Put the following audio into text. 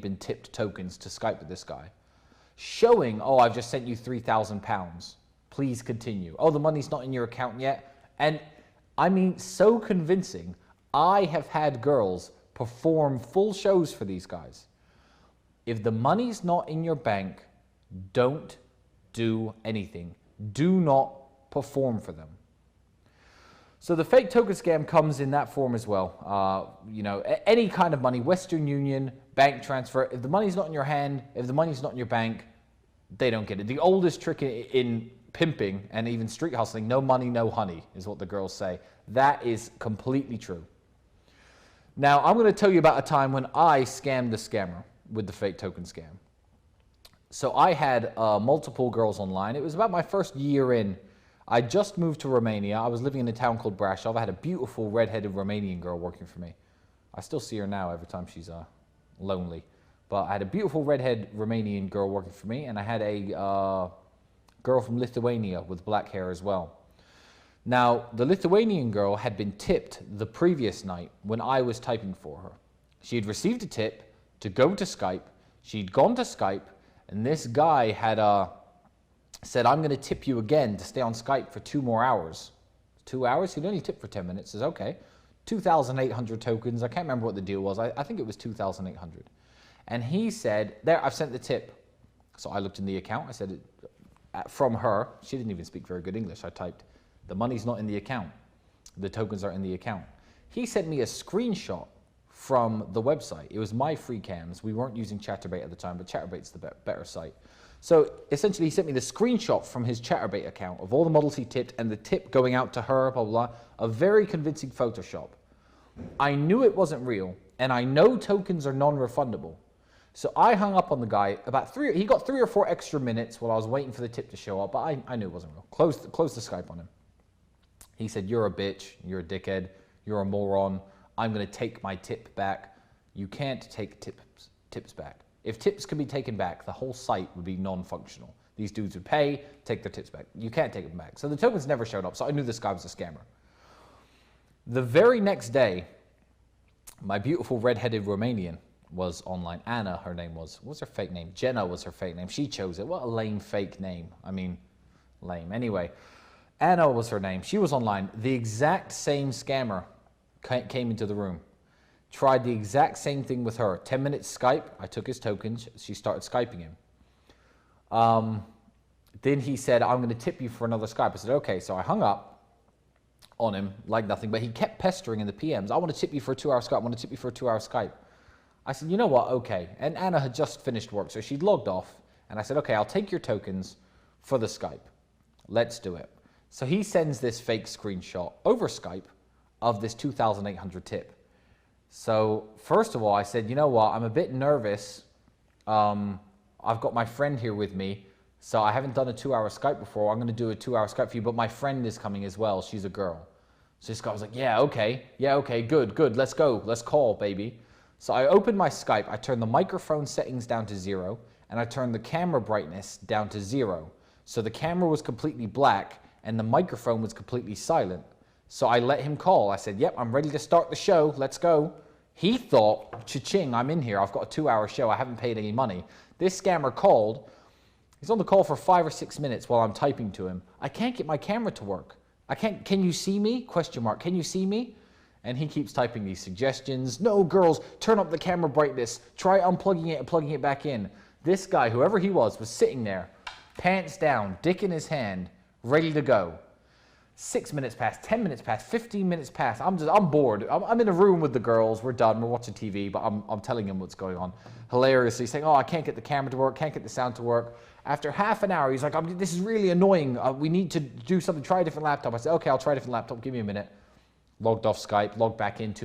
been tipped tokens to Skype with this guy, showing, oh, I've just sent you £3,000. Please continue. Oh, the money's not in your account yet. And I mean, so convincing. I have had girls perform full shows for these guys. If the money's not in your bank, don't do anything. Do not perform for them. So the fake token scam comes in that form as well. You know, any kind of money, Western Union, bank transfer. If the money's not in your hand, if the money's not in your bank, they don't get it. The oldest trick in pimping and even street hustling, no money, no honey, is what the girls say. That is completely true. Now, I'm going to tell you about a time when I scammed the scammer with the fake token scam. So I had multiple girls online. It was about my first year in. I just moved to Romania. I was living in a town called Brașov. I had a beautiful red-headed Romanian girl working for me. I still see her now every time she's lonely. But I had a beautiful redhead Romanian girl working for me, and I had a girl from Lithuania with black hair as well. Now, the Lithuanian girl had been tipped the previous night when I was typing for her. She had received a tip to go to Skype. She'd gone to Skype, and this guy had said, I'm going to tip you again to stay on Skype for 2 more hours. 2 hours? He'd only tip for 10 minutes. Says, okay. 2,800 tokens. I can't remember what the deal was. I think it was 2,800. And he said, there, I've sent the tip. So I looked in the account. I said, from her. She didn't even speak very good English. I typed, the money's not in the account. The tokens are in the account. He sent me a screenshot from the website. It was my free cams. We weren't using Chatterbait at the time, but Chatterbait's the better site. So essentially, he sent me the screenshot from his Chatterbait account of all the models he tipped and the tip going out to her, blah, blah, blah. A very convincing Photoshop. I knew it wasn't real, and I know tokens are non-refundable. So I hung up on the guy about he got 3 or 4 extra minutes while I was waiting for the tip to show up, but I knew it wasn't real. Closed the Skype on him. He said, you're a bitch, you're a dickhead, you're a moron, I'm gonna take my tip back. You can't take tips back. If tips could be taken back, the whole site would be non-functional. These dudes would pay, take their tips back. You can't take them back. So the tokens never showed up, so I knew this guy was a scammer. The very next day, my beautiful red-headed Romanian was online. Anna, her name was. What was her fake name? Jenna was her fake name. She chose it. What a lame fake name. I mean, lame. Anyway, Anna was her name. She was online. The exact same scammer came into the room. Tried the exact same thing with her. 10 minutes Skype. I took his tokens. She started Skyping him. Then he said, I'm going to tip you for another Skype. I said, okay. So I hung up on him like nothing, but he kept pestering in the PMs. I want to tip you for a 2-hour Skype. I want to tip you for a 2-hour Skype. I said, you know what? Okay. And Anna had just finished work, so she'd logged off. And I said, okay, I'll take your tokens for the Skype. Let's do it. So he sends this fake screenshot over Skype of this 2,800 tip. So first of all, I said, you know what? I'm a bit nervous. I've got my friend here with me. So I haven't done a 2-hour Skype before. I'm going to do a 2-hour Skype for you, but my friend is coming as well. She's a girl. So this guy was like, yeah, okay, good. Let's go. Let's call, baby. So I opened my Skype. I turned the microphone settings down to 0, and I turned the camera brightness down to 0. So the camera was completely black, and the microphone was completely silent. So I let him call. I said, yep, I'm ready to start the show. Let's go. He thought, cha-ching, I'm in here. I've got a 2-hour show. I haven't paid any money. This scammer called. He's on the call for 5 or 6 minutes while I'm typing to him. I can't get my camera to work. Can you see me? Question mark. Can you see me? And he keeps typing these suggestions. No, girls, turn up the camera brightness. Try unplugging it and plugging it back in. This guy, whoever he was sitting there, pants down, dick in his hand, ready to go. 6 minutes passed, 10 minutes passed, 15 minutes passed. I'm bored. I'm in a room with the girls. We're done. We're watching TV, but I'm telling him what's going on. Hilariously saying, oh, I can't get the camera to work, can't get the sound to work. After half an hour, he's like, this is really annoying. We need to do something. Try a different laptop. I said, okay, I'll try a different laptop. Give me a minute. Logged off Skype, logged back into